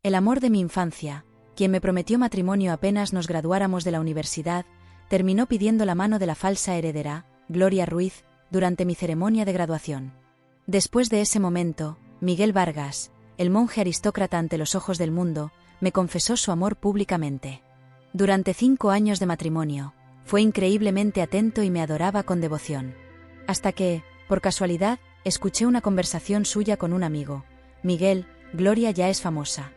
El amor de mi infancia, quien me prometió matrimonio apenas nos graduáramos de la universidad, terminó pidiendo la mano de la falsa heredera, Gloria Ruiz, durante mi ceremonia de graduación. Después de ese momento, Miguel Vargas, el monje aristócrata ante los ojos del mundo, me confesó su amor públicamente. Durante 5 años de matrimonio, fue increíblemente atento y me adoraba con devoción. Hasta que, por casualidad, escuché una conversación suya con un amigo. Miguel, Gloria ya es famosa.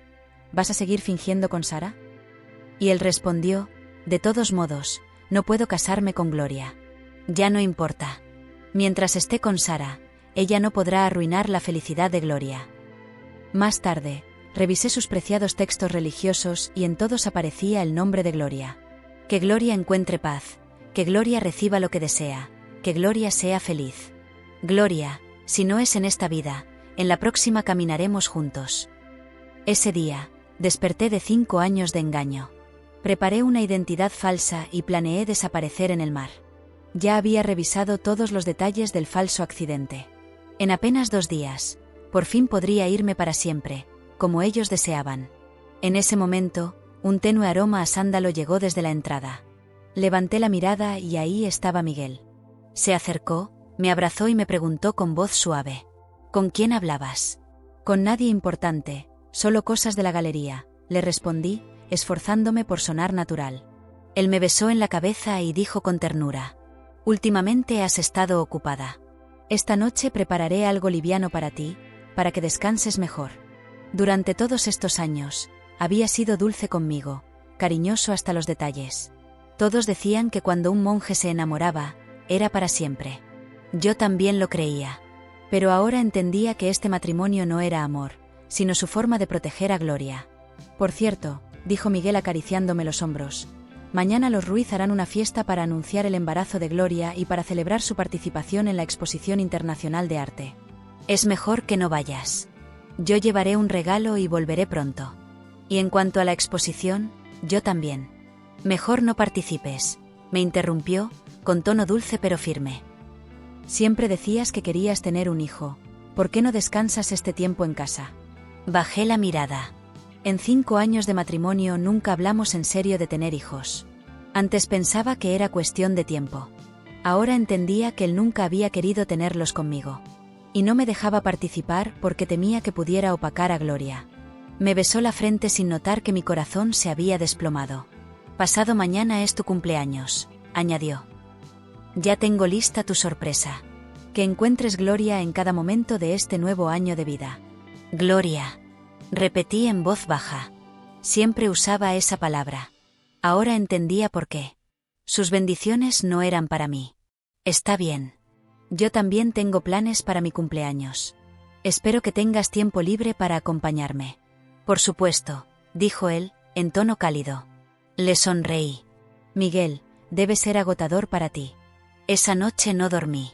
¿Vas a seguir fingiendo con Sara? Y él respondió, de todos modos, no puedo casarme con Gloria. Ya no importa. Mientras esté con Sara, ella no podrá arruinar la felicidad de Gloria. Más tarde, revisé sus preciados textos religiosos y en todos aparecía el nombre de Gloria. Que Gloria encuentre paz, que Gloria reciba lo que desea, que Gloria sea feliz. Gloria, si no es en esta vida, en la próxima caminaremos juntos. Ese día, desperté de 5 años de engaño. Preparé una identidad falsa y planeé desaparecer en el mar. Ya había revisado todos los detalles del falso accidente. En apenas 2 días, por fin podría irme para siempre, como ellos deseaban. En ese momento, un tenue aroma a sándalo llegó desde la entrada. Levanté la mirada y ahí estaba Miguel. Se acercó, me abrazó y me preguntó con voz suave. ¿Con quién hablabas? Con nadie importante, solo cosas de la galería, le respondí, esforzándome por sonar natural. Él me besó en la cabeza y dijo con ternura. Últimamente has estado ocupada. Esta noche prepararé algo liviano para ti, para que descanses mejor. Durante todos estos años, había sido dulce conmigo, cariñoso hasta los detalles. Todos decían que cuando un monje se enamoraba, era para siempre. Yo también lo creía. Pero ahora entendía que este matrimonio no era amor, sino su forma de proteger a Gloria. Por cierto, dijo Miguel acariciándome los hombros, mañana los Ruiz harán una fiesta para anunciar el embarazo de Gloria y para celebrar su participación en la Exposición Internacional de Arte. Es mejor que no vayas. Yo llevaré un regalo y volveré pronto. Y en cuanto a la exposición, yo también. Mejor no participes, me interrumpió, con tono dulce pero firme. Siempre decías que querías tener un hijo. ¿Por qué no descansas este tiempo en casa? Bajé la mirada. En 5 años de matrimonio nunca hablamos en serio de tener hijos. Antes pensaba que era cuestión de tiempo. Ahora entendía que él nunca había querido tenerlos conmigo. Y no me dejaba participar porque temía que pudiera opacar a Gloria. Me besó la frente sin notar que mi corazón se había desplomado. Pasado mañana es tu cumpleaños, añadió. Ya tengo lista tu sorpresa. Que encuentres Gloria en cada momento de este nuevo año de vida. Gloria. Repetí en voz baja. Siempre usaba esa palabra. Ahora entendía por qué. Sus bendiciones no eran para mí. Está bien. Yo también tengo planes para mi cumpleaños. Espero que tengas tiempo libre para acompañarme. Por supuesto, dijo él, en tono cálido. Le sonreí. Miguel, debe ser agotador para ti. Esa noche no dormí.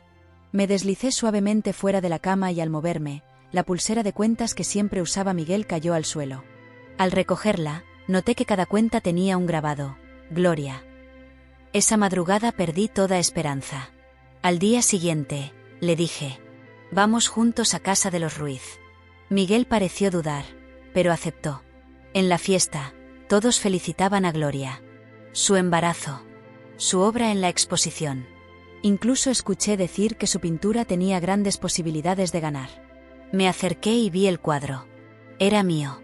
Me deslicé suavemente fuera de la cama y al moverme, la pulsera de cuentas que siempre usaba Miguel cayó al suelo. Al recogerla, noté que cada cuenta tenía un grabado. Gloria. Esa madrugada perdí toda esperanza. Al día siguiente, le dije. Vamos juntos a casa de los Ruiz. Miguel pareció dudar, pero aceptó. En la fiesta, todos felicitaban a Gloria. Su embarazo. Su obra en la exposición. Incluso escuché decir que su pintura tenía grandes posibilidades de ganar. Me acerqué y vi el cuadro. Era mío.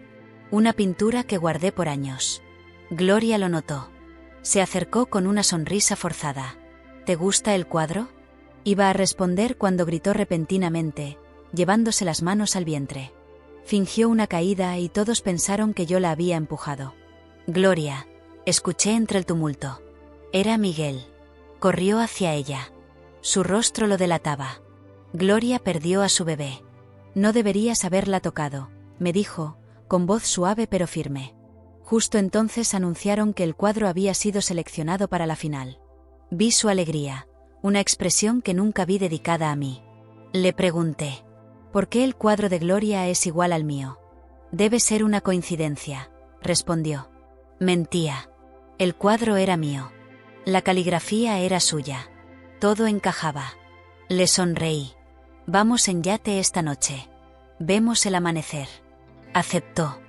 Una pintura que guardé por años. Gloria lo notó. Se acercó con una sonrisa forzada. ¿Te gusta el cuadro? Iba a responder cuando gritó repentinamente, llevándose las manos al vientre. Fingió una caída y todos pensaron que yo la había empujado. Gloria, escuché entre el tumulto. Era Miguel. Corrió hacia ella. Su rostro lo delataba. Gloria perdió a su bebé. No deberías haberla tocado, me dijo, con voz suave pero firme. Justo entonces anunciaron que el cuadro había sido seleccionado para la final. Vi su alegría, una expresión que nunca vi dedicada a mí. Le pregunté, ¿por qué el cuadro de Gloria es igual al mío? Debe ser una coincidencia, respondió. Mentía. El cuadro era mío. La caligrafía era suya. Todo encajaba. Le sonreí. Vamos en yate esta noche. Vemos el amanecer. Aceptó.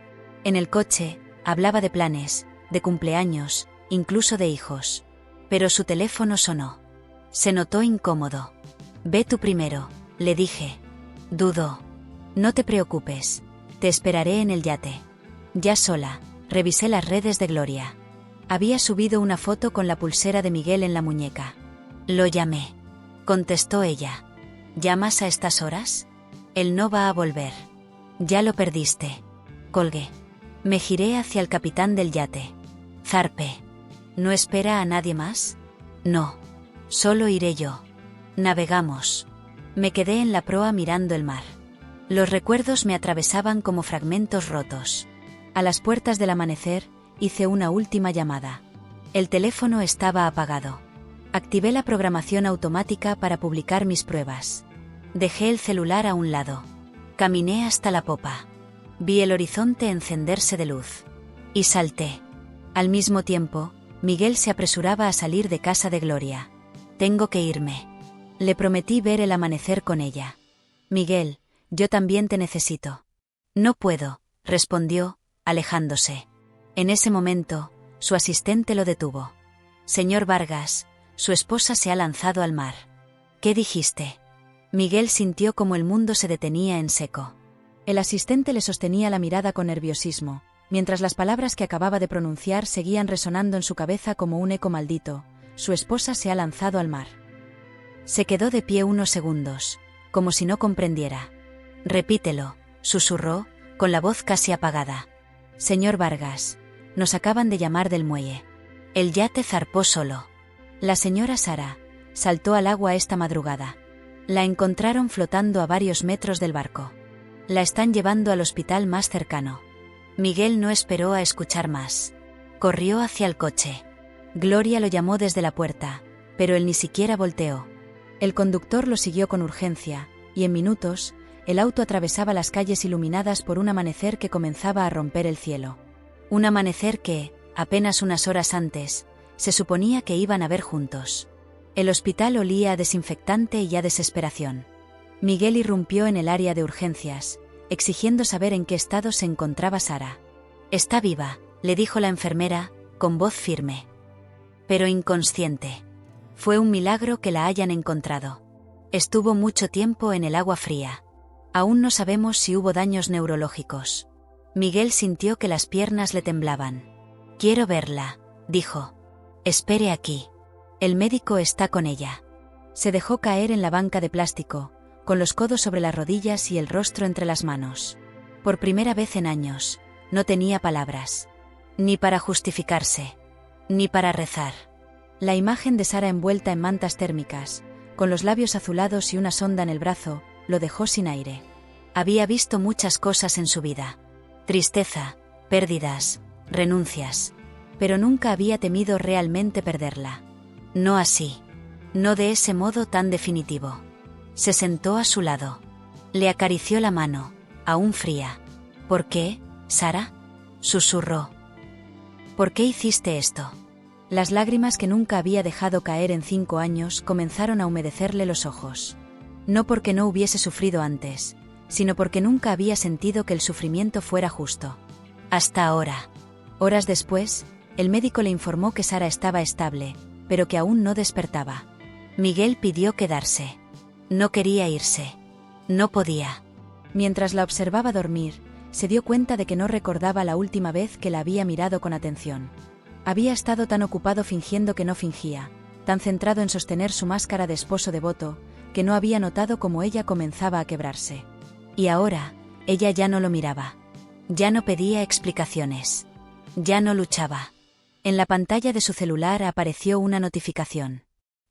En el coche, hablaba de planes, de cumpleaños, incluso de hijos. Pero su teléfono sonó. Se notó incómodo. Ve tú primero, le dije. Dudó. No te preocupes. Te esperaré en el yate. Ya sola, revisé las redes de Gloria. Había subido una foto con la pulsera de Miguel en la muñeca. Lo llamé. Contestó ella. ¿Llamas a estas horas? Él no va a volver. Ya lo perdiste. Colgué. Me giré hacia el capitán del yate. Zarpé. ¿No espera a nadie más? No. Solo iré yo. Navegamos. Me quedé en la proa mirando el mar. Los recuerdos me atravesaban como fragmentos rotos. A las puertas del amanecer, hice una última llamada. El teléfono estaba apagado. Activé la programación automática para publicar mis pruebas. Dejé el celular a un lado. Caminé hasta la popa. Vi el horizonte encenderse de luz. Y salté. Al mismo tiempo, Miguel se apresuraba a salir de casa de Gloria. Tengo que irme. Le prometí ver el amanecer con ella. Miguel, yo también te necesito. No puedo, respondió, alejándose. En ese momento, su asistente lo detuvo. Señor Vargas, su esposa se ha lanzado al mar. ¿Qué dijiste? Miguel sintió como el mundo se detenía en seco. El asistente le sostenía la mirada con nerviosismo, mientras las palabras que acababa de pronunciar seguían resonando en su cabeza como un eco maldito. Su esposa se ha lanzado al mar. Se quedó de pie unos segundos, como si no comprendiera. Repítelo, susurró, con la voz casi apagada. Señor Vargas, nos acaban de llamar del muelle. El yate zarpó solo. La señora Sara saltó al agua esta madrugada. La encontraron flotando a varios metros del barco. La están llevando al hospital más cercano. Miguel no esperó a escuchar más. Corrió hacia el coche. Gloria lo llamó desde la puerta, pero él ni siquiera volteó. El conductor lo siguió con urgencia, y en minutos, el auto atravesaba las calles iluminadas por un amanecer que comenzaba a romper el cielo. Un amanecer que, apenas unas horas antes, se suponía que iban a ver juntos. El hospital olía a desinfectante y a desesperación. Miguel irrumpió en el área de urgencias, exigiendo saber en qué estado se encontraba Sara. Está viva, le dijo la enfermera, con voz firme. Pero inconsciente. Fue un milagro que la hayan encontrado. Estuvo mucho tiempo en el agua fría. Aún no sabemos si hubo daños neurológicos. Miguel sintió que las piernas le temblaban. Quiero verla, dijo. Espere aquí. El médico está con ella. Se dejó caer en la banca de plástico, con los codos sobre las rodillas y el rostro entre las manos. Por primera vez en años, no tenía palabras. Ni para justificarse. Ni para rezar. La imagen de Sara envuelta en mantas térmicas, con los labios azulados y una sonda en el brazo, lo dejó sin aire. Había visto muchas cosas en su vida. Tristeza, pérdidas, renuncias. Pero nunca había temido realmente perderla. No así. No de ese modo tan definitivo. Se sentó a su lado. Le acarició la mano, aún fría. ¿Por qué, Sara? Susurró. ¿Por qué hiciste esto? Las lágrimas que nunca había dejado caer en 5 años comenzaron a humedecerle los ojos. No porque no hubiese sufrido antes, sino porque nunca había sentido que el sufrimiento fuera justo. Hasta ahora. Horas después, el médico le informó que Sara estaba estable, pero que aún no despertaba. Miguel pidió quedarse. No quería irse. No podía. Mientras la observaba dormir, se dio cuenta de que no recordaba la última vez que la había mirado con atención. Había estado tan ocupado fingiendo que no fingía, tan centrado en sostener su máscara de esposo devoto, que no había notado cómo ella comenzaba a quebrarse. Y ahora, ella ya no lo miraba. Ya no pedía explicaciones. Ya no luchaba. En la pantalla de su celular apareció una notificación.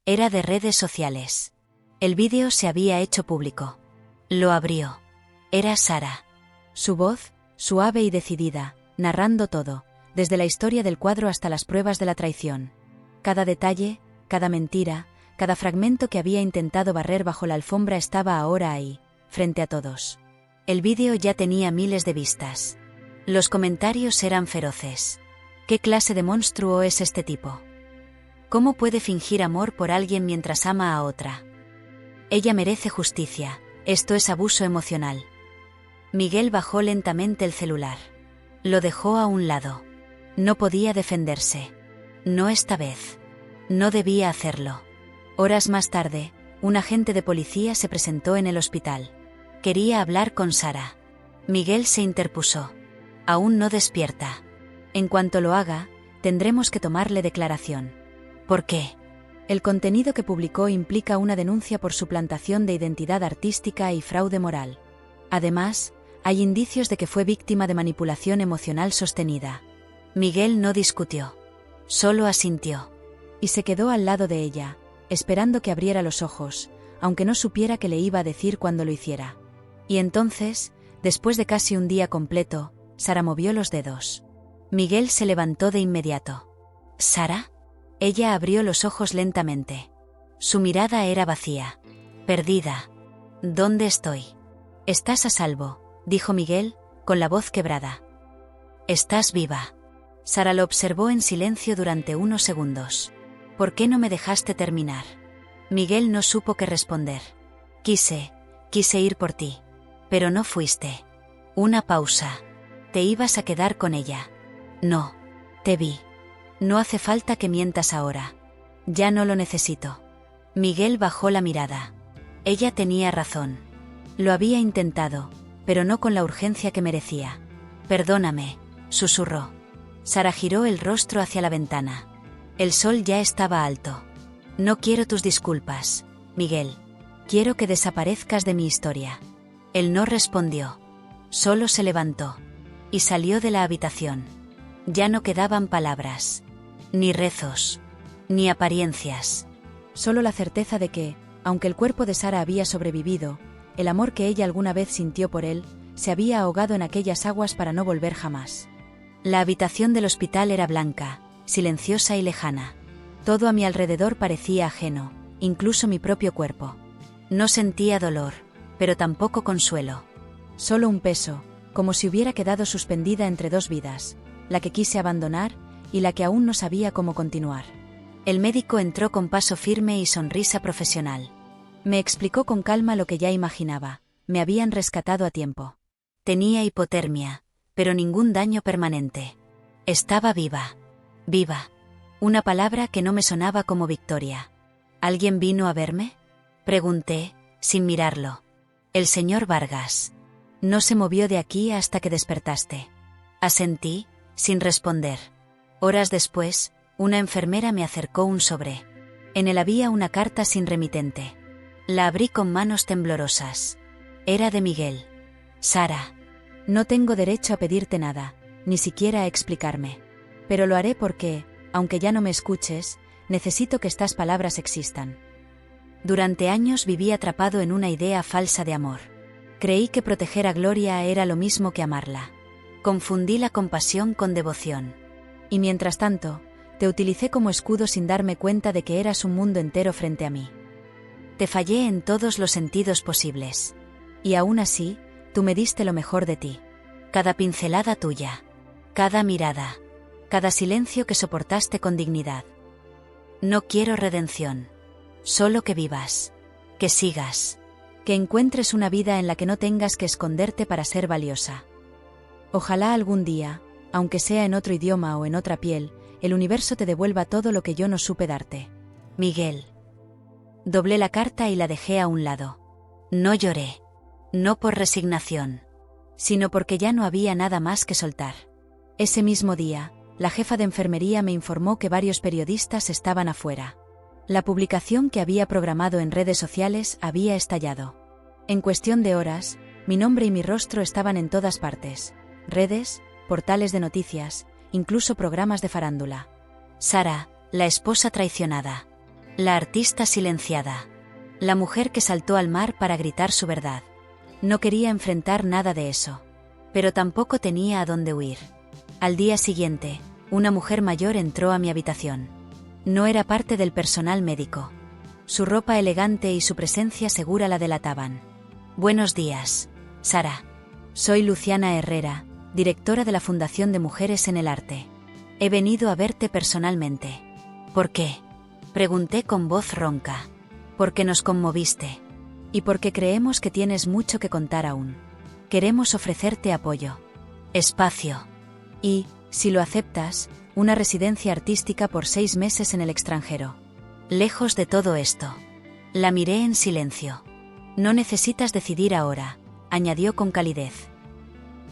Era de redes sociales. El vídeo se había hecho público. Lo abrió. Era Sara. Su voz, suave y decidida, narrando todo, desde la historia del cuadro hasta las pruebas de la traición. Cada detalle, cada mentira, cada fragmento que había intentado barrer bajo la alfombra estaba ahora ahí, frente a todos. El vídeo ya tenía miles de vistas. Los comentarios eran feroces. ¿Qué clase de monstruo es este tipo? ¿Cómo puede fingir amor por alguien mientras ama a otra? Ella merece justicia, esto es abuso emocional. Miguel bajó lentamente el celular. Lo dejó a un lado. No podía defenderse. No esta vez. No debía hacerlo. Horas más tarde, un agente de policía se presentó en el hospital. Quería hablar con Sara. Miguel se interpuso. Aún no despierta. En cuanto lo haga, tendremos que tomarle declaración. ¿Por qué? El contenido que publicó implica una denuncia por suplantación de identidad artística y fraude moral. Además, hay indicios de que fue víctima de manipulación emocional sostenida. Miguel no discutió. Solo asintió. Y se quedó al lado de ella, esperando que abriera los ojos, aunque no supiera qué le iba a decir cuando lo hiciera. Y entonces, después de casi un día completo, Sara movió los dedos. Miguel se levantó de inmediato. ¿Sara? Ella abrió los ojos lentamente. Su mirada era vacía. Perdida. ¿Dónde estoy? Estás a salvo, dijo Miguel, con la voz quebrada. Estás viva. Sara lo observó en silencio durante unos segundos. ¿Por qué no me dejaste terminar? Miguel no supo qué responder. Quise ir por ti. Pero no fuiste. Una pausa. Te ibas a quedar con ella. No. Te vi. No hace falta que mientas ahora. Ya no lo necesito. Miguel bajó la mirada. Ella tenía razón. Lo había intentado, pero no con la urgencia que merecía. Perdóname, susurró. Sara giró el rostro hacia la ventana. El sol ya estaba alto. No quiero tus disculpas, Miguel. Quiero que desaparezcas de mi historia. Él no respondió. Solo se levantó. Y salió de la habitación. Ya no quedaban palabras. Ni rezos. Ni apariencias. Solo la certeza de que, aunque el cuerpo de Sara había sobrevivido, el amor que ella alguna vez sintió por él, se había ahogado en aquellas aguas para no volver jamás. La habitación del hospital era blanca, silenciosa y lejana. Todo a mi alrededor parecía ajeno, incluso mi propio cuerpo. No sentía dolor, pero tampoco consuelo. Solo un peso, como si hubiera quedado suspendida entre dos vidas, la que quise abandonar y la que aún no sabía cómo continuar. El médico entró con paso firme y sonrisa profesional. Me explicó con calma lo que ya imaginaba. Me habían rescatado a tiempo. Tenía hipotermia, pero ningún daño permanente. Estaba viva. Viva. Una palabra que no me sonaba como victoria. ¿Alguien vino a verme? Pregunté, sin mirarlo. El señor Vargas. No se movió de aquí hasta que despertaste. Asentí, sin responder. Horas después, una enfermera me acercó un sobre. En él había una carta sin remitente. La abrí con manos temblorosas. Era de Miguel. Sara. No tengo derecho a pedirte nada, ni siquiera a explicarme. Pero lo haré porque, aunque ya no me escuches, necesito que estas palabras existan. Durante años viví atrapado en una idea falsa de amor. Creí que proteger a Gloria era lo mismo que amarla. Confundí la compasión con devoción. Y mientras tanto, te utilicé como escudo sin darme cuenta de que eras un mundo entero frente a mí. Te fallé en todos los sentidos posibles. Y aún así, tú me diste lo mejor de ti. Cada pincelada tuya. Cada mirada. Cada silencio que soportaste con dignidad. No quiero redención. Solo que vivas. Que sigas. Que encuentres una vida en la que no tengas que esconderte para ser valiosa. Ojalá algún día, aunque sea en otro idioma o en otra piel, el universo te devuelva todo lo que yo no supe darte. Miguel. Doblé la carta y la dejé a un lado. No lloré. No por resignación, sino porque ya no había nada más que soltar. Ese mismo día, la jefa de enfermería me informó que varios periodistas estaban afuera. La publicación que había programado en redes sociales había estallado. En cuestión de horas, mi nombre y mi rostro estaban en todas partes. Redes, portales de noticias, incluso programas de farándula. Sara, la esposa traicionada. La artista silenciada. La mujer que saltó al mar para gritar su verdad. No quería enfrentar nada de eso. Pero tampoco tenía a dónde huir. Al día siguiente, una mujer mayor entró a mi habitación. No era parte del personal médico. Su ropa elegante y su presencia segura la delataban. Buenos días, Sara. Soy Luciana Herrera, directora de la Fundación de Mujeres en el Arte. He venido a verte personalmente. ¿Por qué? Pregunté con voz ronca. Porque nos conmoviste. Y porque creemos que tienes mucho que contar aún. Queremos ofrecerte apoyo. Espacio. Y, si lo aceptas, una residencia artística por 6 meses en el extranjero. Lejos de todo esto. La miré en silencio. No necesitas decidir ahora, añadió con calidez.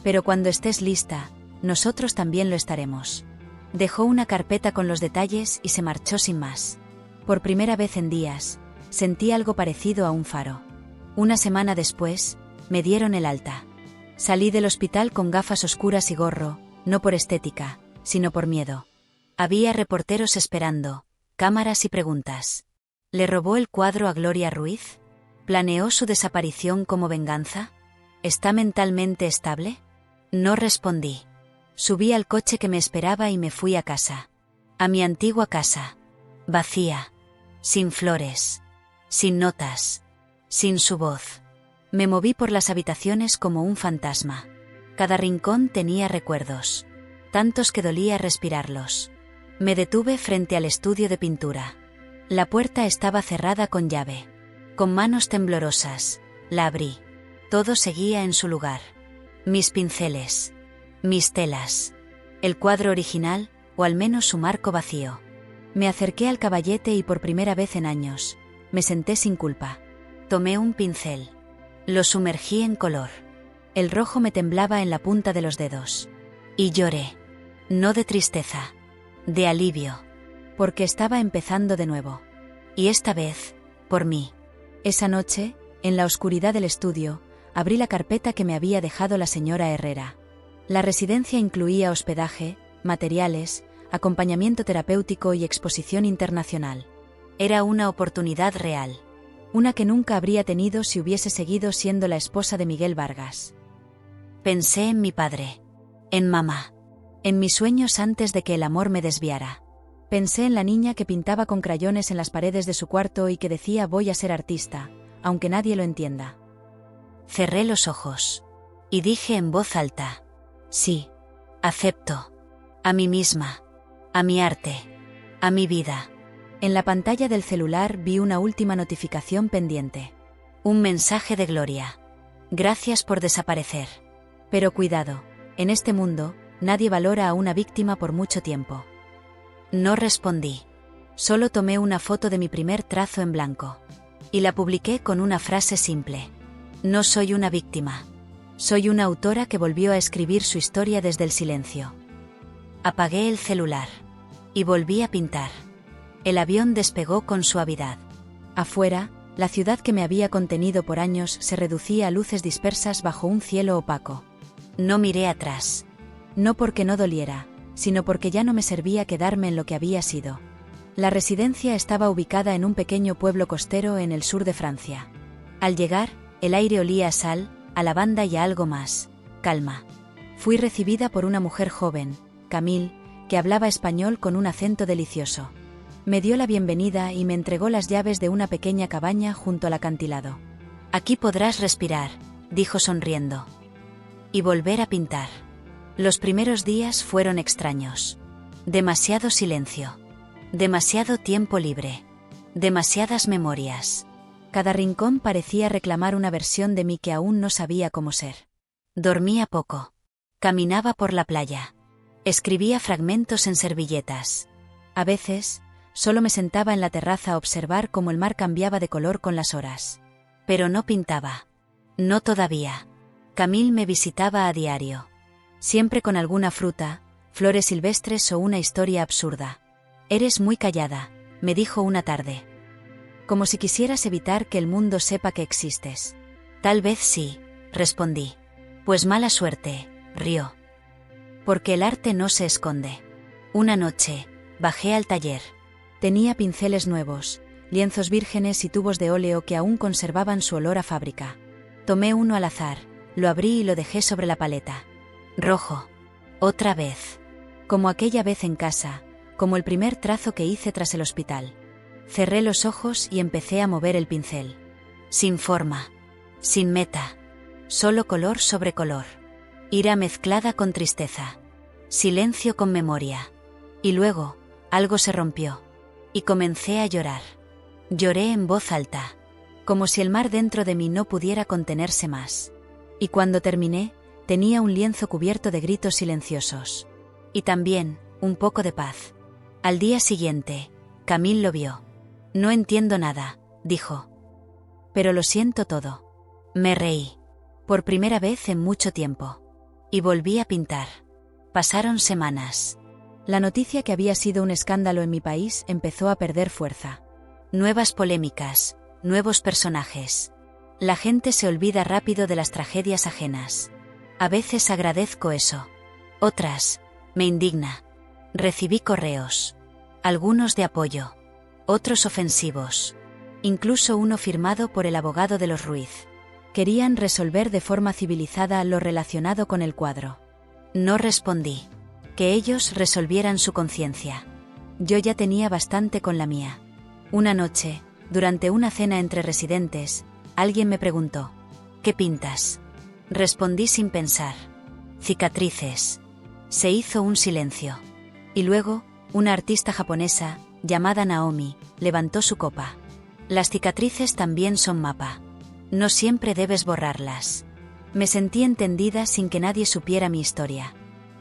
Pero cuando estés lista, nosotros también lo estaremos. Dejó una carpeta con los detalles y se marchó sin más. Por primera vez en días, sentí algo parecido a un faro. Una semana después, me dieron el alta. Salí del hospital con gafas oscuras y gorro, no por estética, sino por miedo. Había reporteros esperando, cámaras y preguntas. ¿Le robó el cuadro a Gloria Ruiz? ¿Planeó su desaparición como venganza? ¿Está mentalmente estable? No respondí. Subí al coche que me esperaba y me fui a casa. A mi antigua casa. Vacía. Sin flores. Sin notas. Sin su voz. Me moví por las habitaciones como un fantasma. Cada rincón tenía recuerdos. Tantos que dolía respirarlos. Me detuve frente al estudio de pintura. La puerta estaba cerrada con llave. Con manos temblorosas, la abrí. Todo seguía en su lugar. Mis pinceles. Mis telas. El cuadro original, o al menos su marco vacío. Me acerqué al caballete y por primera vez en años, me senté sin culpa. Tomé un pincel. Lo sumergí en color. El rojo me temblaba en la punta de los dedos. Y lloré. No de tristeza. De alivio. Porque estaba empezando de nuevo. Y esta vez, por mí. Esa noche, en la oscuridad del estudio, abrí la carpeta que me había dejado la señora Herrera. La residencia incluía hospedaje, materiales, acompañamiento terapéutico y exposición internacional. Era una oportunidad real. Una que nunca habría tenido si hubiese seguido siendo la esposa de Miguel Vargas. Pensé en mi padre. En mamá. En mis sueños antes de que el amor me desviara. Pensé en la niña que pintaba con crayones en las paredes de su cuarto y que decía voy a ser artista, aunque nadie lo entienda. Cerré los ojos. Y dije en voz alta. Sí. Acepto. A mí misma. A mi arte. A mi vida. En la pantalla del celular vi una última notificación pendiente. Un mensaje de Gloria. Gracias por desaparecer. Pero cuidado, en este mundo, nadie valora a una víctima por mucho tiempo. No respondí. Solo tomé una foto de mi primer trazo en blanco. Y la publiqué con una frase simple. No soy una víctima. Soy una autora que volvió a escribir su historia desde el silencio. Apagué el celular. Y volví a pintar. El avión despegó con suavidad. Afuera, la ciudad que me había contenido por años se reducía a luces dispersas bajo un cielo opaco. No miré atrás. No porque no doliera, sino porque ya no me servía quedarme en lo que había sido. La residencia estaba ubicada en un pequeño pueblo costero en el sur de Francia. Al llegar, el aire olía a sal, a lavanda y a algo más, calma. Fui recibida por una mujer joven, Camille, que hablaba español con un acento delicioso. Me dio la bienvenida y me entregó las llaves de una pequeña cabaña junto al acantilado. Aquí podrás respirar, dijo sonriendo. Y volver a pintar. Los primeros días fueron extraños. Demasiado silencio. Demasiado tiempo libre. Demasiadas memorias. Cada rincón parecía reclamar una versión de mí que aún no sabía cómo ser. Dormía poco. Caminaba por la playa. Escribía fragmentos en servilletas. A veces, solo me sentaba en la terraza a observar cómo el mar cambiaba de color con las horas. Pero no pintaba. No todavía. Camille me visitaba a diario. Siempre con alguna fruta, flores silvestres o una historia absurda. Eres muy callada, me dijo una tarde. Como si quisieras evitar que el mundo sepa que existes. Tal vez sí, respondí. Pues mala suerte, rió. Porque el arte no se esconde. Una noche, bajé al taller. Tenía pinceles nuevos, lienzos vírgenes y tubos de óleo que aún conservaban su olor a fábrica. Tomé uno al azar, lo abrí y lo dejé sobre la paleta. Rojo. Otra vez. Como aquella vez en casa, como el primer trazo que hice tras el hospital. Cerré los ojos y empecé a mover el pincel. Sin forma. Sin meta. Solo color sobre color. Ira mezclada con tristeza. Silencio con memoria. Y luego, algo se rompió. Y comencé a llorar. Lloré en voz alta. Como si el mar dentro de mí no pudiera contenerse más. Y cuando terminé, tenía un lienzo cubierto de gritos silenciosos. Y también, un poco de paz. Al día siguiente, Camille lo vio. No entiendo nada, dijo. Pero lo siento todo. Me reí. Por primera vez en mucho tiempo. Y volví a pintar. Pasaron semanas. La noticia que había sido un escándalo en mi país empezó a perder fuerza. Nuevas polémicas, nuevos personajes. La gente se olvida rápido de las tragedias ajenas. A veces agradezco eso. Otras, me indigna. Recibí correos. Algunos de apoyo. Otros ofensivos. Incluso uno firmado por el abogado de los Ruiz. Querían resolver de forma civilizada lo relacionado con el cuadro. No respondí. Que ellos resolvieran su conciencia. Yo ya tenía bastante con la mía. Una noche, durante una cena entre residentes, alguien me preguntó: ¿qué pintas? Respondí sin pensar: cicatrices. Se hizo un silencio. Y luego, una artista japonesa, llamada Naomi, levantó su copa. Las cicatrices también son mapa. No siempre debes borrarlas. Me sentí entendida sin que nadie supiera mi historia.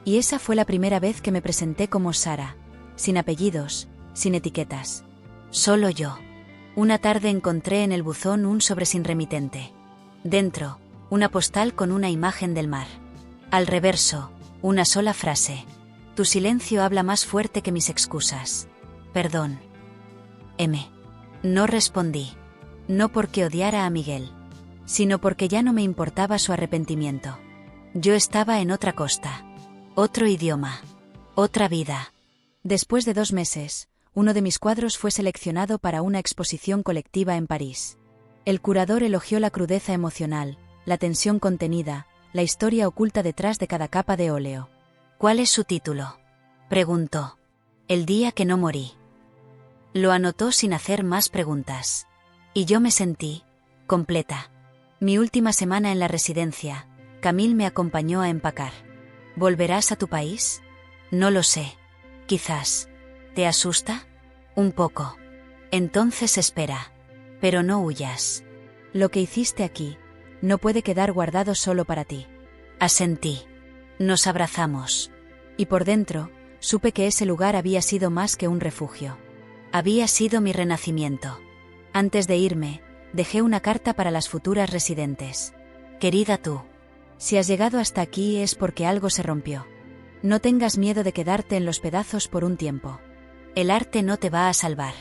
Y esa fue la primera vez que me presenté como Sara, sin apellidos, sin etiquetas. Solo yo. Una tarde encontré en el buzón un sobre sin remitente. Dentro, una postal con una imagen del mar. Al reverso, una sola frase: tu silencio habla más fuerte que mis excusas. Perdón. M. No respondí. No porque odiara a Miguel, sino porque ya no me importaba su arrepentimiento. Yo estaba en otra costa. Otro idioma. Otra vida. Después de 2 meses, uno de mis cuadros fue seleccionado para una exposición colectiva en París. El curador elogió la crudeza emocional, la tensión contenida, la historia oculta detrás de cada capa de óleo. ¿Cuál es su título?, preguntó. El día que no morí. Lo anotó sin hacer más preguntas. Y yo me sentí completa. Mi última semana en la residencia, Camille me acompañó a empacar. ¿Volverás a tu país? No lo sé. Quizás. ¿Te asusta? Un poco. Entonces espera. Pero no huyas. Lo que hiciste aquí no puede quedar guardado solo para ti. Asentí. Nos abrazamos. Y por dentro, supe que ese lugar había sido más que un refugio. Había sido mi renacimiento. Antes de irme, dejé una carta para las futuras residentes. Querida tú, si has llegado hasta aquí es porque algo se rompió. No tengas miedo de quedarte en los pedazos por un tiempo. El arte no te va a salvar,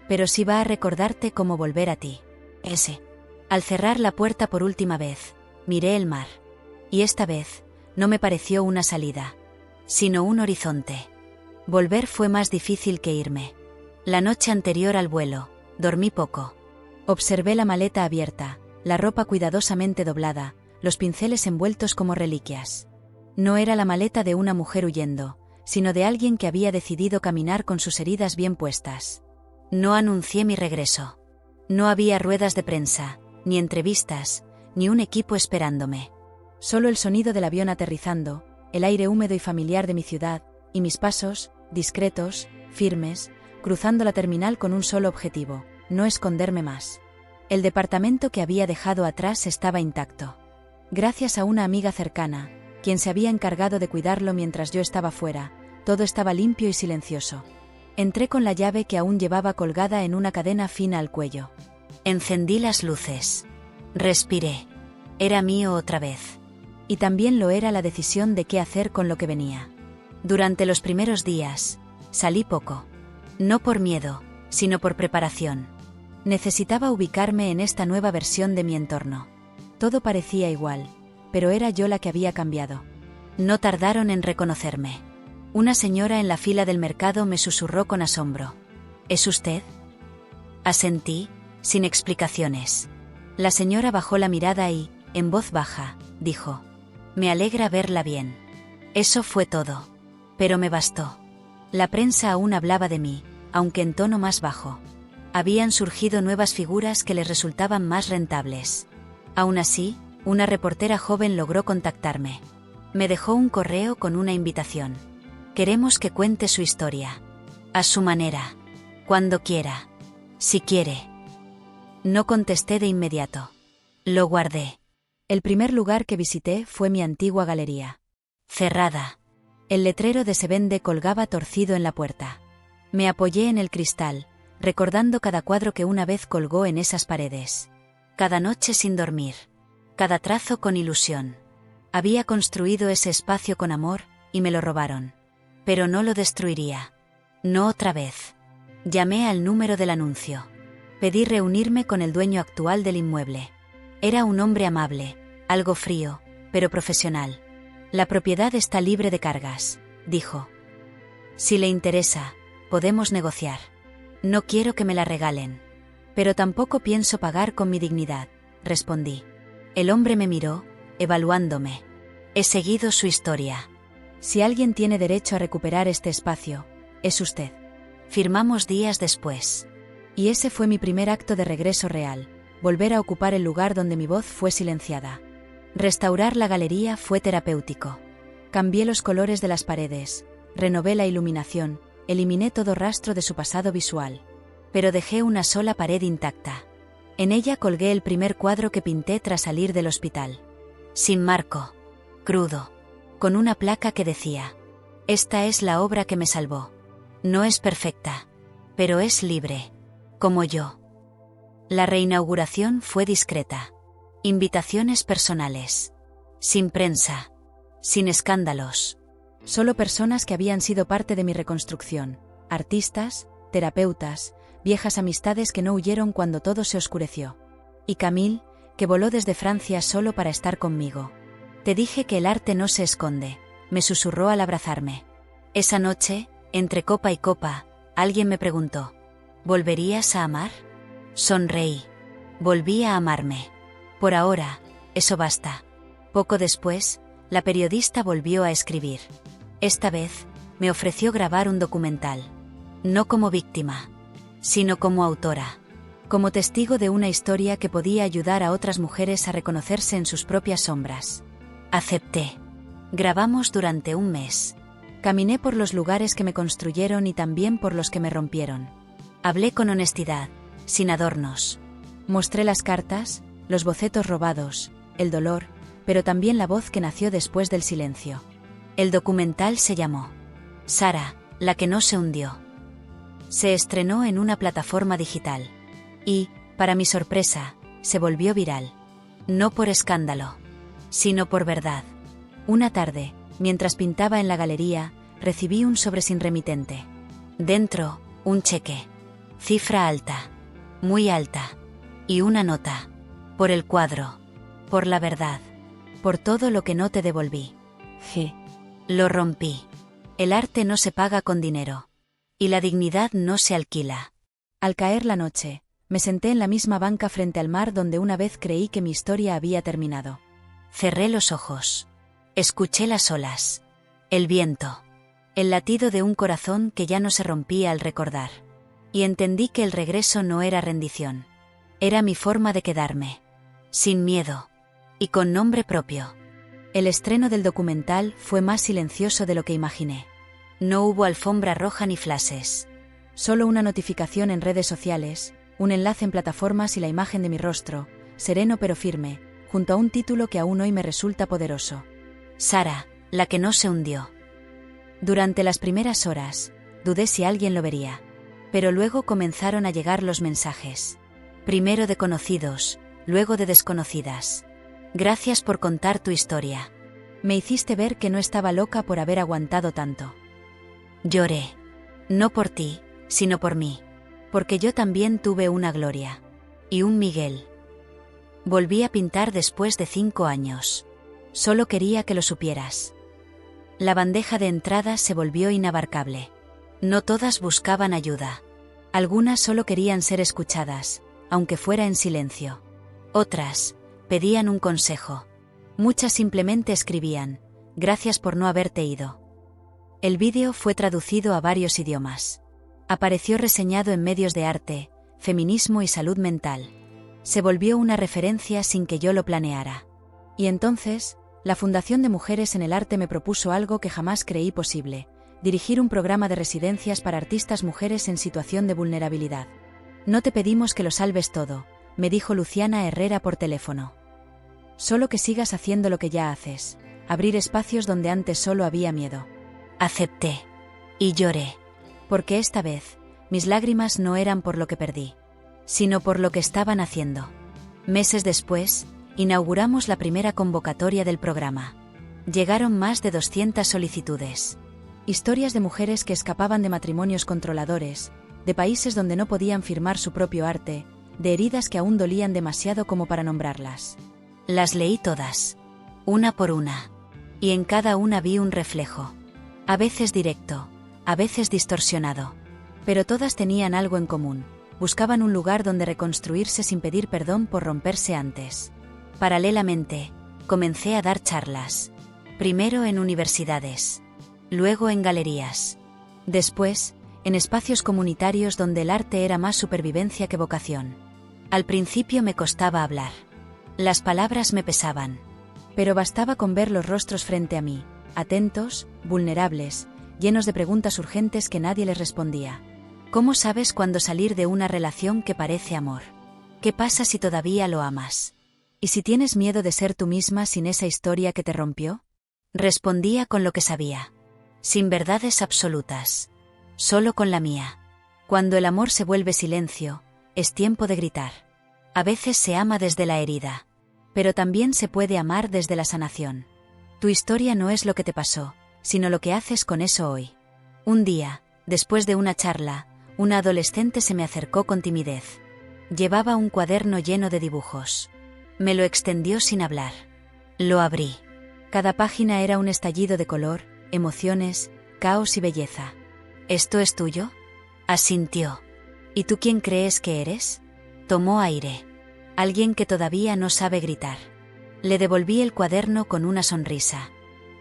pero sí va a recordarte cómo volver a ti. S. Al cerrar la puerta por última vez, miré el mar. Y esta vez, no me pareció una salida, sino un horizonte. Volver fue más difícil que irme. La noche anterior al vuelo, dormí poco. Observé la maleta abierta, la ropa cuidadosamente doblada, los pinceles envueltos como reliquias. No era la maleta de una mujer huyendo, sino de alguien que había decidido caminar con sus heridas bien puestas. No anuncié mi regreso. No había ruedas de prensa, ni entrevistas, ni un equipo esperándome. Solo el sonido del avión aterrizando, el aire húmedo y familiar de mi ciudad, y mis pasos, discretos, firmes, cruzando la terminal con un solo objetivo: no esconderme más. El departamento que había dejado atrás estaba intacto. Gracias a una amiga cercana, quien se había encargado de cuidarlo mientras yo estaba fuera, todo estaba limpio y silencioso. Entré con la llave que aún llevaba colgada en una cadena fina al cuello. Encendí las luces. Respiré. Era mío otra vez. Y también lo era la decisión de qué hacer con lo que venía. Durante los primeros días, salí poco. No por miedo, sino por preparación. Necesitaba ubicarme en esta nueva versión de mi entorno. Todo parecía igual, pero era yo la que había cambiado. No tardaron en reconocerme. Una señora en la fila del mercado me susurró con asombro: ¿Es usted? Asentí, sin explicaciones. La señora bajó la mirada y, en voz baja, dijo: Me alegra verla bien. Eso fue todo. Pero me bastó. La prensa aún hablaba de mí, aunque en tono más bajo. Habían surgido nuevas figuras que les resultaban más rentables. Aún así, una reportera joven logró contactarme. Me dejó un correo con una invitación. Queremos que cuente su historia. A su manera. Cuando quiera. Si quiere. No contesté de inmediato. Lo guardé. El primer lugar que visité fue mi antigua galería. Cerrada. El letrero de se vende colgaba torcido en la puerta. Me apoyé en el cristal, recordando cada cuadro que una vez colgó en esas paredes. Cada noche sin dormir. Cada trazo con ilusión. Había construido ese espacio con amor, y me lo robaron. Pero no lo destruiría. No otra vez. Llamé al número del anuncio. Pedí reunirme con el dueño actual del inmueble. Era un hombre amable, algo frío, pero profesional. La propiedad está libre de cargas, dijo. Si le interesa, podemos negociar. No quiero que me la regalen. Pero tampoco pienso pagar con mi dignidad, respondí. El hombre me miró, evaluándome. He seguido su historia. Si alguien tiene derecho a recuperar este espacio, es usted. Firmamos días después. Y ese fue mi primer acto de regreso real, volver a ocupar el lugar donde mi voz fue silenciada. Restaurar la galería fue terapéutico. Cambié los colores de las paredes, renové la iluminación, eliminé todo rastro de su pasado visual. Pero dejé una sola pared intacta. En ella colgué el primer cuadro que pinté tras salir del hospital. Sin marco. Crudo. Con una placa que decía: esta es la obra que me salvó. No es perfecta, pero es libre. Como yo. La reinauguración fue discreta. Invitaciones personales. Sin prensa. Sin escándalos. Solo personas que habían sido parte de mi reconstrucción. Artistas, terapeutas, viejas amistades que no huyeron cuando todo se oscureció. Y Camille, que voló desde Francia solo para estar conmigo. Te dije que el arte no se esconde, me susurró al abrazarme. Esa noche, entre copa y copa, alguien me preguntó: ¿volverías a amar? Sonreí. Volví a amarme. Por ahora, eso basta. Poco después, la periodista volvió a escribir. Esta vez, me ofreció grabar un documental. No como víctima, sino como autora. Como testigo de una historia que podía ayudar a otras mujeres a reconocerse en sus propias sombras. Acepté. Grabamos durante un mes. Caminé por los lugares que me construyeron y también por los que me rompieron. Hablé con honestidad, sin adornos. Mostré las cartas, los bocetos robados, el dolor, pero también la voz que nació después del silencio. El documental se llamó Sara, la que no se hundió. Se estrenó en una plataforma digital. Y, para mi sorpresa, se volvió viral. No por escándalo, sino por verdad. Una tarde, mientras pintaba en la galería, recibí un sobre sin remitente. Dentro, un cheque. Cifra alta. Muy alta. Y una nota. Por el cuadro. Por la verdad. Por todo lo que no te devolví. Lo rompí. El arte no se paga con dinero. Y la dignidad no se alquila. Al caer la noche, me senté en la misma banca frente al mar donde una vez creí que mi historia había terminado. Cerré los ojos. Escuché las olas. El viento. El latido de un corazón que ya no se rompía al recordar. Y entendí que el regreso no era rendición. Era mi forma de quedarme. Sin miedo. Y con nombre propio. El estreno del documental fue más silencioso de lo que imaginé. No hubo alfombra roja ni flashes. Solo una notificación en redes sociales, un enlace en plataformas y la imagen de mi rostro, sereno pero firme, junto a un título que aún hoy me resulta poderoso. Sara, la que no se hundió. Durante las primeras horas, dudé si alguien lo vería. Pero luego comenzaron a llegar los mensajes. Primero de conocidos, luego de desconocidas. Gracias por contar tu historia. Me hiciste ver que no estaba loca por haber aguantado tanto. Lloré. No por ti, sino por mí. Porque yo también tuve una Gloria. Y un Miguel. Volví a pintar después de 5 años. Solo quería que lo supieras. La bandeja de entrada se volvió inabarcable. No todas buscaban ayuda. Algunas solo querían ser escuchadas, aunque fuera en silencio. Otras pedían un consejo. Muchas simplemente escribían: gracias por no haberte ido. El vídeo fue traducido a varios idiomas. Apareció reseñado en medios de arte, feminismo y salud mental. Se volvió una referencia sin que yo lo planeara. Y entonces, la Fundación de Mujeres en el Arte me propuso algo que jamás creí posible: dirigir un programa de residencias para artistas mujeres en situación de vulnerabilidad. No te pedimos que lo salves todo, me dijo Luciana Herrera por teléfono. Solo que sigas haciendo lo que ya haces, abrir espacios donde antes solo había miedo. Acepté. Y lloré. Porque esta vez, mis lágrimas no eran por lo que perdí, sino por lo que estaban haciendo. Meses después, inauguramos la primera convocatoria del programa. Llegaron más de 200 solicitudes. Historias de mujeres que escapaban de matrimonios controladores, de países donde no podían firmar su propio arte, de heridas que aún dolían demasiado como para nombrarlas. Las leí todas, una por una, y en cada una vi un reflejo. A veces directo, a veces distorsionado. Pero todas tenían algo en común. Buscaban un lugar donde reconstruirse sin pedir perdón por romperse antes. Paralelamente, comencé a dar charlas. Primero en universidades. Luego en galerías. Después, en espacios comunitarios donde el arte era más supervivencia que vocación. Al principio me costaba hablar. Las palabras me pesaban. Pero bastaba con ver los rostros frente a mí, atentos, vulnerables, llenos de preguntas urgentes que nadie les respondía. ¿Cómo sabes cuándo salir de una relación que parece amor? ¿Qué pasa si todavía lo amas? ¿Y si tienes miedo de ser tú misma sin esa historia que te rompió? Respondía con lo que sabía. Sin verdades absolutas. Solo con la mía. Cuando el amor se vuelve silencio, es tiempo de gritar. A veces se ama desde la herida. Pero también se puede amar desde la sanación. Tu historia no es lo que te pasó, sino lo que haces con eso hoy. Un día, después de una charla, una adolescente se me acercó con timidez. Llevaba un cuaderno lleno de dibujos. Me lo extendió sin hablar. Lo abrí. Cada página era un estallido de color, emociones, caos y belleza. ¿Esto es tuyo? Asintió. ¿Y tú quién crees que eres? Tomó aire. Alguien que todavía no sabe gritar. Le devolví el cuaderno con una sonrisa.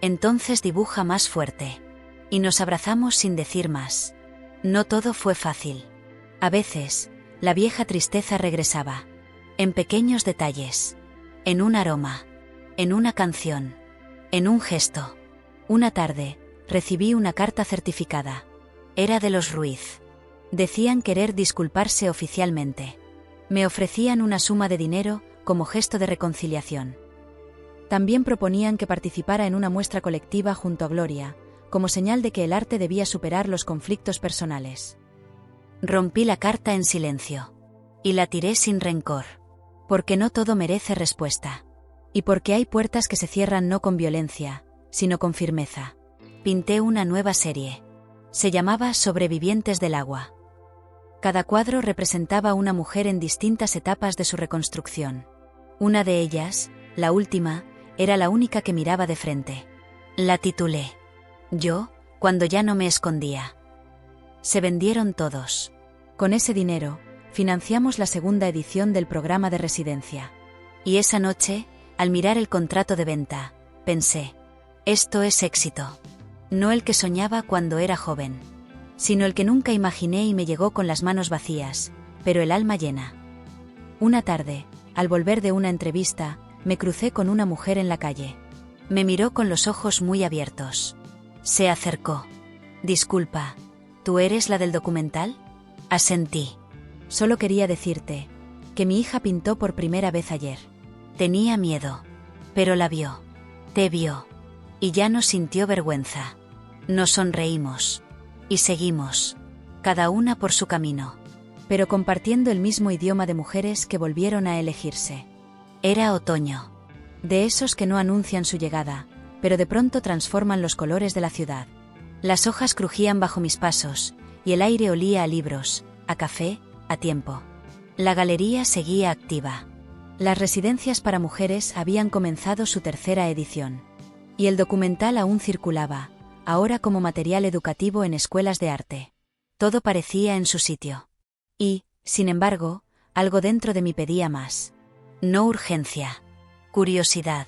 Entonces dibuja más fuerte. Y nos abrazamos sin decir más. No todo fue fácil. A veces, la vieja tristeza regresaba. En pequeños detalles. En un aroma. En una canción. En un gesto. Una tarde, recibí una carta certificada. Era de los Ruiz. Decían querer disculparse oficialmente. Me ofrecían una suma de dinero como gesto de reconciliación. También proponían que participara en una muestra colectiva junto a Gloria, como señal de que el arte debía superar los conflictos personales. Rompí la carta en silencio. Y la tiré sin rencor. Porque no todo merece respuesta. Y porque hay puertas que se cierran no con violencia, sino con firmeza. Pinté una nueva serie. Se llamaba Sobrevivientes del agua. Cada cuadro representaba una mujer en distintas etapas de su reconstrucción. Una de ellas, la última, era la única que miraba de frente. La titulé Yo, cuando ya no me escondía. Se vendieron todos. Con ese dinero, financiamos la segunda edición del programa de residencia. Y esa noche, al mirar el contrato de venta, pensé, esto es éxito. No el que soñaba cuando era joven, sino el que nunca imaginé y me llegó con las manos vacías, pero el alma llena. Una tarde, al volver de una entrevista, me crucé con una mujer en la calle. Me miró con los ojos muy abiertos. Se acercó. Disculpa, ¿tú eres la del documental? Asentí. Solo quería decirte que mi hija pintó por primera vez ayer. Tenía miedo, pero la vio. Te vio. Y ya no sintió vergüenza. Nos sonreímos. Y seguimos. Cada una por su camino. Pero compartiendo el mismo idioma de mujeres que volvieron a elegirse. Era otoño. De esos que no anuncian su llegada, pero de pronto transforman los colores de la ciudad. Las hojas crujían bajo mis pasos, y el aire olía a libros, a café, a tiempo. La galería seguía activa. Las residencias para mujeres habían comenzado su tercera edición. Y el documental aún circulaba, ahora como material educativo en escuelas de arte. Todo parecía en su sitio. Y, sin embargo, algo dentro de mí pedía más. No urgencia. Curiosidad.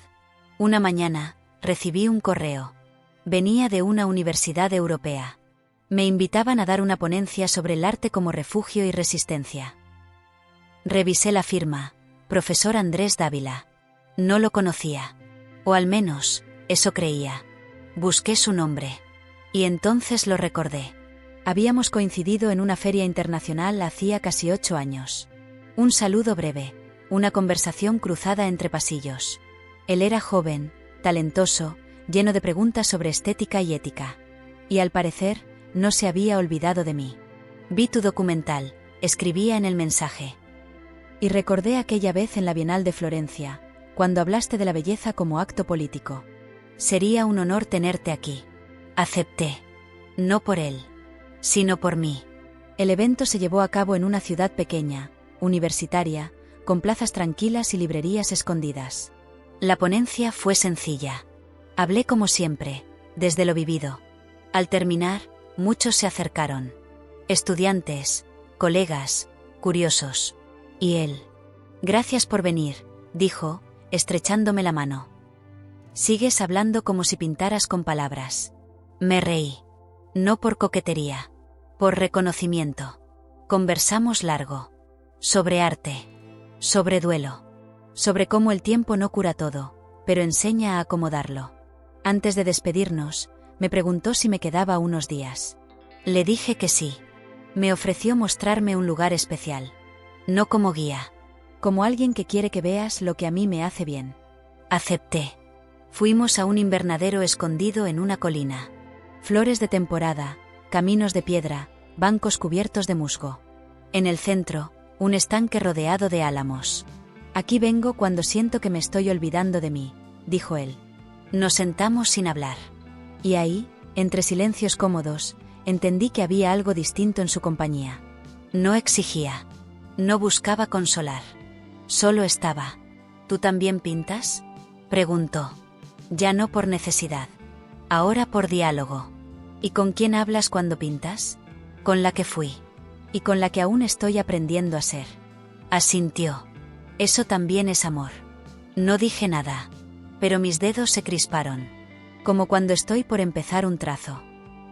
Una mañana, recibí un correo. Venía de una universidad europea. Me invitaban a dar una ponencia sobre el arte como refugio y resistencia. Revisé la firma, profesor Andrés Dávila. No lo conocía. O al menos, eso creía. Busqué su nombre. Y entonces lo recordé. Habíamos coincidido en una feria internacional hacía casi 8 años. Un saludo breve, una conversación cruzada entre pasillos. Él era joven, talentoso, lleno de preguntas sobre estética y ética. Y al parecer, no se había olvidado de mí. Vi tu documental, escribía en el mensaje. Y recordé aquella vez en la Bienal de Florencia, cuando hablaste de la belleza como acto político. Sería un honor tenerte aquí. Acepté. No por él, sino por mí. El evento se llevó a cabo en una ciudad pequeña, universitaria, con plazas tranquilas y librerías escondidas. La ponencia fue sencilla. Hablé como siempre, desde lo vivido. Al terminar, muchos se acercaron. Estudiantes, colegas, curiosos. Y él. Gracias por venir, dijo, estrechándome la mano. Sigues hablando como si pintaras con palabras. Me reí. No por coquetería. Por reconocimiento. Conversamos largo. Sobre arte. Sobre duelo. Sobre cómo el tiempo no cura todo, pero enseña a acomodarlo. Antes de despedirnos, me preguntó si me quedaba unos días. Le dije que sí. Me ofreció mostrarme un lugar especial. No como guía. Como alguien que quiere que veas lo que a mí me hace bien. Acepté. Fuimos a un invernadero escondido en una colina. Flores de temporada, caminos de piedra, bancos cubiertos de musgo. En el centro, un estanque rodeado de álamos. Aquí vengo cuando siento que me estoy olvidando de mí, dijo él. Nos sentamos sin hablar. Y ahí, entre silencios cómodos, entendí que había algo distinto en su compañía. No exigía. No buscaba consolar. Solo estaba. ¿Tú también pintas?, preguntó. Ya no por necesidad. Ahora por diálogo. ¿Y con quién hablas cuando pintas? Con la que fui. Y con la que aún estoy aprendiendo a ser. Asintió. Eso también es amor. No dije nada. Pero mis dedos se crisparon. Como cuando estoy por empezar un trazo.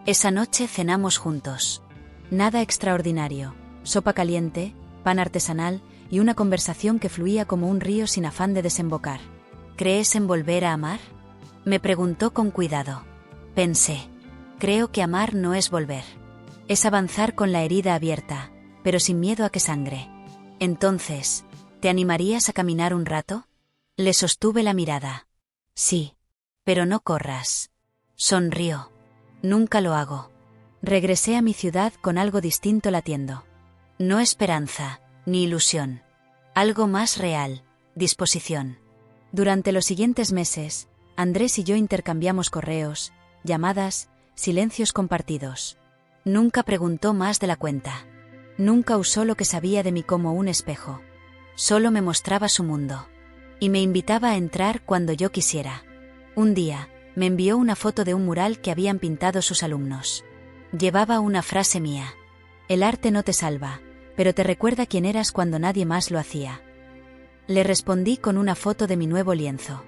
Esa noche cenamos juntos. Nada extraordinario. Sopa caliente, pan artesanal y una conversación que fluía como un río sin afán de desembocar. ¿Crees en volver a amar?, me preguntó con cuidado. Pensé. Creo que amar no es volver. Es avanzar con la herida abierta, pero sin miedo a que sangre. Entonces, ¿te animarías a caminar un rato? Le sostuve la mirada. Sí. Pero no corras. Sonrió. Nunca lo hago. Regresé a mi ciudad con algo distinto latiendo. No esperanza, ni ilusión. Algo más real, disposición. Durante los siguientes meses, Andrés y yo intercambiamos correos, llamadas, silencios compartidos. Nunca preguntó más de la cuenta. Nunca usó lo que sabía de mí como un espejo. Solo me mostraba su mundo. Y me invitaba a entrar cuando yo quisiera. Un día, me envió una foto de un mural que habían pintado sus alumnos. Llevaba una frase mía. El arte no te salva, pero te recuerda quién eras cuando nadie más lo hacía. Le respondí con una foto de mi nuevo lienzo.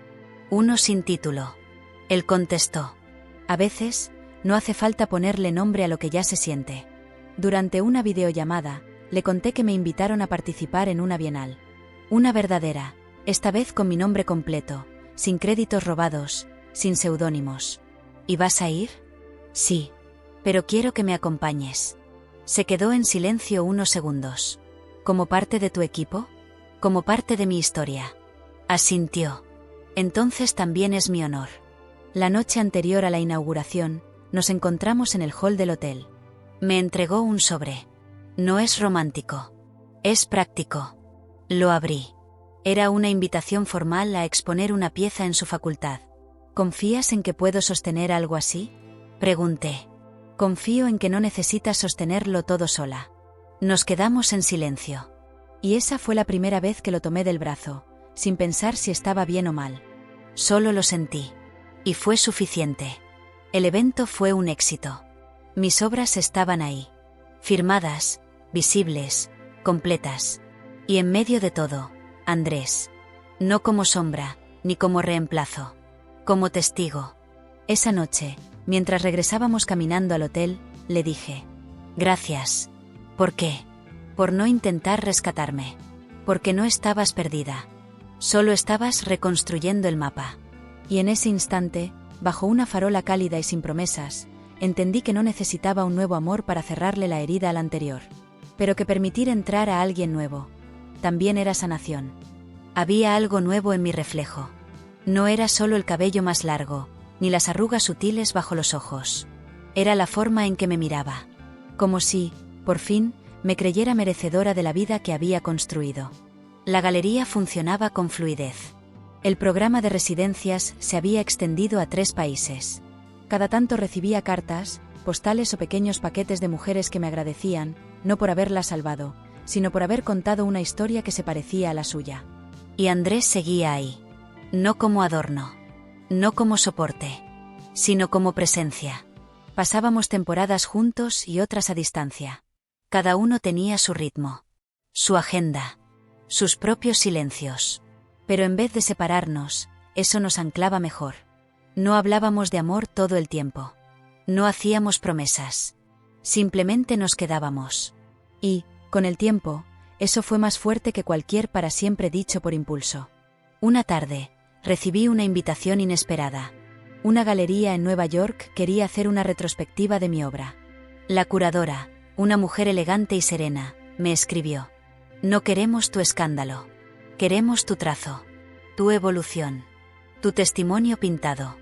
Uno sin título. Él contestó. A veces, no hace falta ponerle nombre a lo que ya se siente. Durante una videollamada, le conté que me invitaron a participar en una bienal. Una verdadera, esta vez con mi nombre completo, sin créditos robados, sin seudónimos. ¿Y vas a ir? Sí. Pero quiero que me acompañes. Se quedó en silencio unos segundos. ¿Como parte de tu equipo? Como parte de mi historia. Asintió. Entonces también es mi honor. La noche anterior a la inauguración, nos encontramos en el hall del hotel. Me entregó un sobre. No es romántico. Es práctico. Lo abrí. Era una invitación formal a exponer una pieza en su facultad. ¿Confías en que puedo sostener algo así?, pregunté. Confío en que no necesitas sostenerlo todo sola. Nos quedamos en silencio. Y esa fue la primera vez que lo tomé del brazo, sin pensar si estaba bien o mal. Solo lo sentí. Y fue suficiente. El evento fue un éxito. Mis obras estaban ahí. Firmadas, visibles, completas. Y en medio de todo, Andrés. No como sombra, ni como reemplazo. Como testigo. Esa noche, mientras regresábamos caminando al hotel, le dije: gracias. ¿Por qué? Por no intentar rescatarme. Porque no estabas perdida. Solo estabas reconstruyendo el mapa. Y en ese instante, bajo una farola cálida y sin promesas, entendí que no necesitaba un nuevo amor para cerrarle la herida al anterior. Pero que permitir entrar a alguien nuevo también era sanación. Había algo nuevo en mi reflejo. No era solo el cabello más largo, ni las arrugas sutiles bajo los ojos. Era la forma en que me miraba. Como si, por fin, me creyera merecedora de la vida que había construido. La galería funcionaba con fluidez. El programa de residencias se había extendido a 3 países. Cada tanto recibía cartas, postales o pequeños paquetes de mujeres que me agradecían, no por haberla salvado, sino por haber contado una historia que se parecía a la suya. Y Andrés seguía ahí. No como adorno. No como soporte. Sino como presencia. Pasábamos temporadas juntos y otras a distancia. Cada uno tenía su ritmo. Su agenda. Sus propios silencios. Pero en vez de separarnos, eso nos anclaba mejor. No hablábamos de amor todo el tiempo. No hacíamos promesas. Simplemente nos quedábamos. Y, con el tiempo, eso fue más fuerte que cualquier para siempre dicho por impulso. Una tarde, recibí una invitación inesperada. Una galería en Nueva York quería hacer una retrospectiva de mi obra. La curadora, una mujer elegante y serena, me escribió: «No queremos tu escándalo. Queremos tu trazo. Tu evolución. Tu testimonio pintado».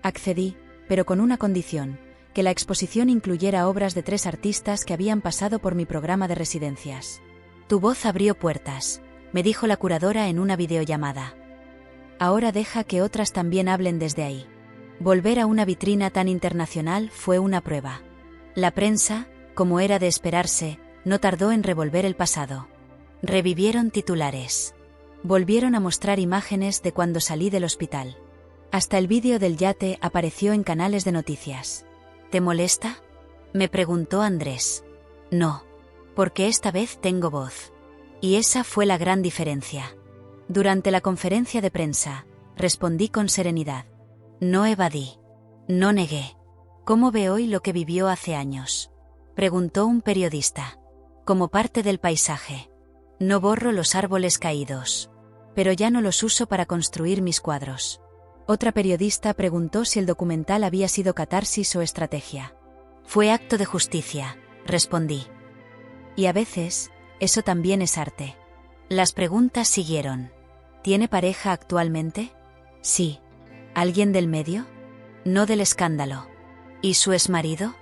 Accedí, pero con una condición: que la exposición incluyera obras de 3 artistas que habían pasado por mi programa de residencias. «Tu voz abrió puertas», me dijo la curadora en una videollamada. «Ahora deja que otras también hablen desde ahí». Volver a una vitrina tan internacional fue una prueba. La prensa, como era de esperarse, no tardó en revolver el pasado. Revivieron titulares. Volvieron a mostrar imágenes de cuando salí del hospital. Hasta el vídeo del yate apareció en canales de noticias. «¿Te molesta?», me preguntó Andrés. «No, porque esta vez tengo voz». Y esa fue la gran diferencia. Durante la conferencia de prensa, respondí con serenidad. No evadí. No negué. «¿Cómo ve hoy lo que vivió hace años?», preguntó un periodista. «Como parte del paisaje. No borro los árboles caídos. Pero ya no los uso para construir mis cuadros». Otra periodista preguntó si el documental había sido catarsis o estrategia. «Fue acto de justicia», respondí. «Y a veces, eso también es arte». Las preguntas siguieron. «¿Tiene pareja actualmente?». «Sí». «¿Alguien del medio?». «No del escándalo». «¿Y su exmarido?».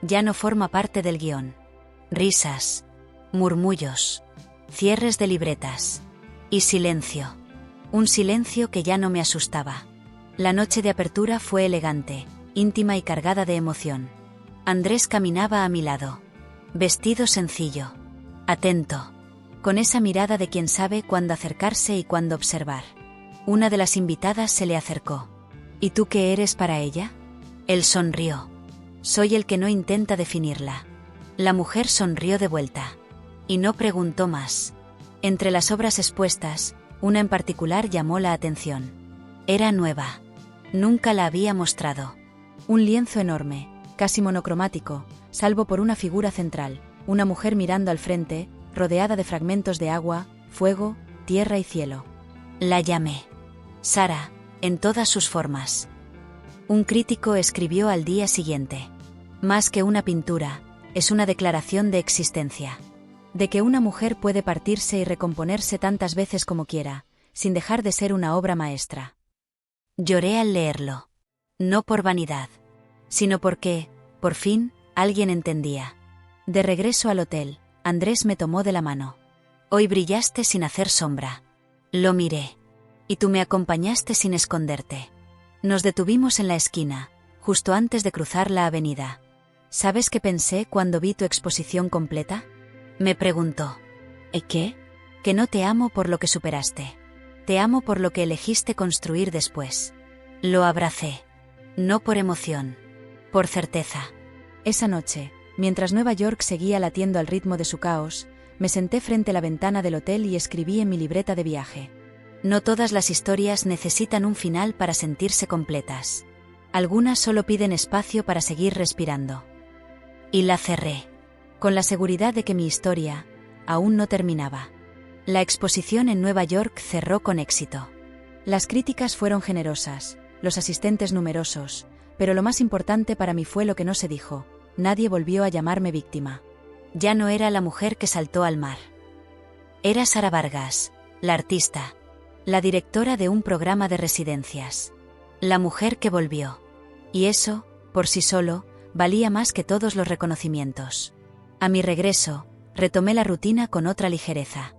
«Ya no forma parte del guión». Risas. Murmullos. Cierres de libretas. Y silencio. Un silencio que ya no me asustaba. La noche de apertura fue elegante, íntima y cargada de emoción. Andrés caminaba a mi lado. Vestido sencillo. Atento. Con esa mirada de quien sabe cuándo acercarse y cuándo observar. Una de las invitadas se le acercó. «¿Y tú qué eres para ella?». Él sonrió. «Soy el que no intenta definirla». La mujer sonrió de vuelta. Y no preguntó más. Entre las obras expuestas, una en particular llamó la atención. Era nueva. Nunca la había mostrado. Un lienzo enorme, casi monocromático, salvo por una figura central, una mujer mirando al frente, rodeada de fragmentos de agua, fuego, tierra y cielo. La llamé Sara, en todas sus formas. Un crítico escribió al día siguiente: «Más que una pintura, es una declaración de existencia. De que una mujer puede partirse y recomponerse tantas veces como quiera, sin dejar de ser una obra maestra». Lloré al leerlo. No por vanidad, sino porque, por fin, alguien entendía. De regreso al hotel, Andrés me tomó de la mano. «Hoy brillaste sin hacer sombra». Lo miré. «Y tú me acompañaste sin esconderte». Nos detuvimos en la esquina, justo antes de cruzar la avenida. «¿Sabes qué pensé cuando vi tu exposición completa?», me preguntó. «¿Y qué?». «Que no te amo por lo que superaste. Te amo por lo que elegiste construir después». Lo abracé. No por emoción. Por certeza. Esa noche, mientras Nueva York seguía latiendo al ritmo de su caos, me senté frente a la ventana del hotel y escribí en mi libreta de viaje. No todas las historias necesitan un final para sentirse completas. Algunas solo piden espacio para seguir respirando. Y la cerré, con la seguridad de que mi historia aún no terminaba. La exposición en Nueva York cerró con éxito. Las críticas fueron generosas, los asistentes numerosos, pero lo más importante para mí fue lo que no se dijo: nadie volvió a llamarme víctima. Ya no era la mujer que saltó al mar. Era Sara Vargas, la artista, la directora de un programa de residencias. La mujer que volvió. Y eso, por sí solo, Valía más que todos los reconocimientos. A mi regreso, retomé la rutina con otra ligereza.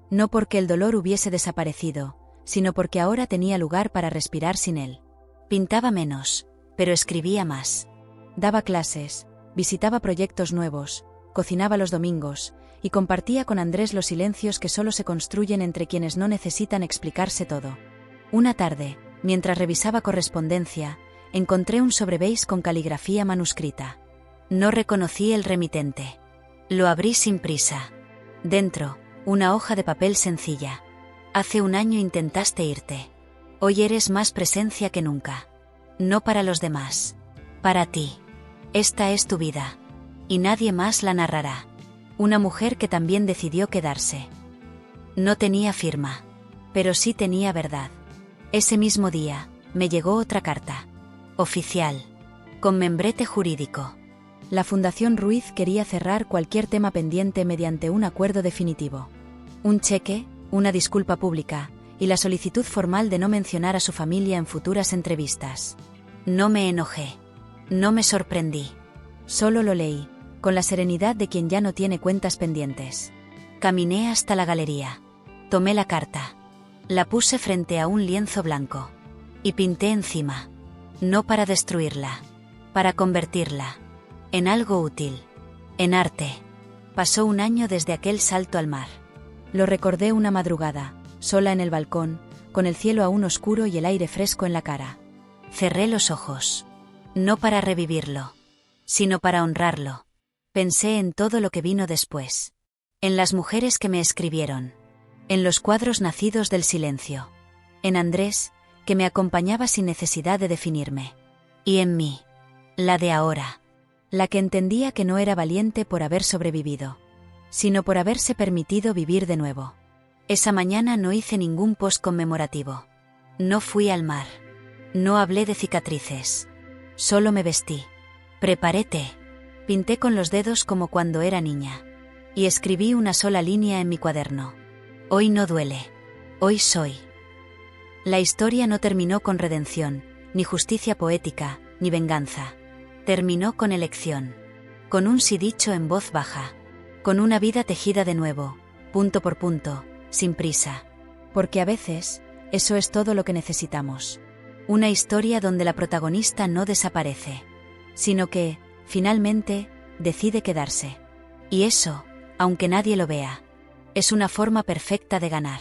No porque el dolor hubiese desaparecido, sino porque ahora tenía lugar para respirar sin él. Pintaba menos, pero escribía más. Daba clases, visitaba proyectos nuevos, cocinaba los domingos, y compartía con Andrés los silencios que solo se construyen entre quienes no necesitan explicarse todo. Una tarde, mientras revisaba correspondencia, encontré un sobreveis con caligrafía manuscrita. No reconocí el remitente. Lo abrí sin prisa. Dentro, una hoja de papel sencilla. Hace un año intentaste irte. Hoy eres más presencia que nunca. No para los demás. Para ti. Esta es tu vida. Y nadie más la narrará. Una mujer que también decidió quedarse. No tenía firma. Pero sí tenía verdad. Ese mismo día, me llegó otra carta. Oficial. Con membrete jurídico. La Fundación Ruiz quería cerrar cualquier tema pendiente mediante un acuerdo definitivo. Un cheque, una disculpa pública, y la solicitud formal de no mencionar a su familia en futuras entrevistas. No me enojé. No me sorprendí. Solo lo leí, con la serenidad de quien ya no tiene cuentas pendientes. Caminé hasta la galería. Tomé la carta. La puse frente a un lienzo blanco. Y pinté encima. No para destruirla. Para convertirla. En algo útil. En arte. Pasó un año desde aquel salto al mar. Lo recordé una madrugada, sola en el balcón, con el cielo aún oscuro y el aire fresco en la cara. Cerré los ojos. No para revivirlo, sino para honrarlo. Pensé en todo lo que vino después. En las mujeres que me escribieron. En los cuadros nacidos del silencio. En Andrés, que me acompañaba sin necesidad de definirme. Y en mí. La de ahora. La que entendía que no era valiente por haber sobrevivido, sino por haberse permitido vivir de nuevo. Esa mañana no hice ningún post conmemorativo. No fui al mar. No hablé de cicatrices. Solo me vestí. Preparé té. Pinté con los dedos como cuando era niña. Y escribí una sola línea en mi cuaderno. Hoy no duele. Hoy soy. La historia no terminó con redención, ni justicia poética, ni venganza. Terminó con elección. Con un sí dicho en voz baja. Con una vida tejida de nuevo, punto por punto, sin prisa. Porque a veces, eso es todo lo que necesitamos. Una historia donde la protagonista no desaparece, sino que, finalmente, decide quedarse. Y eso, aunque nadie lo vea, es una forma perfecta de ganar.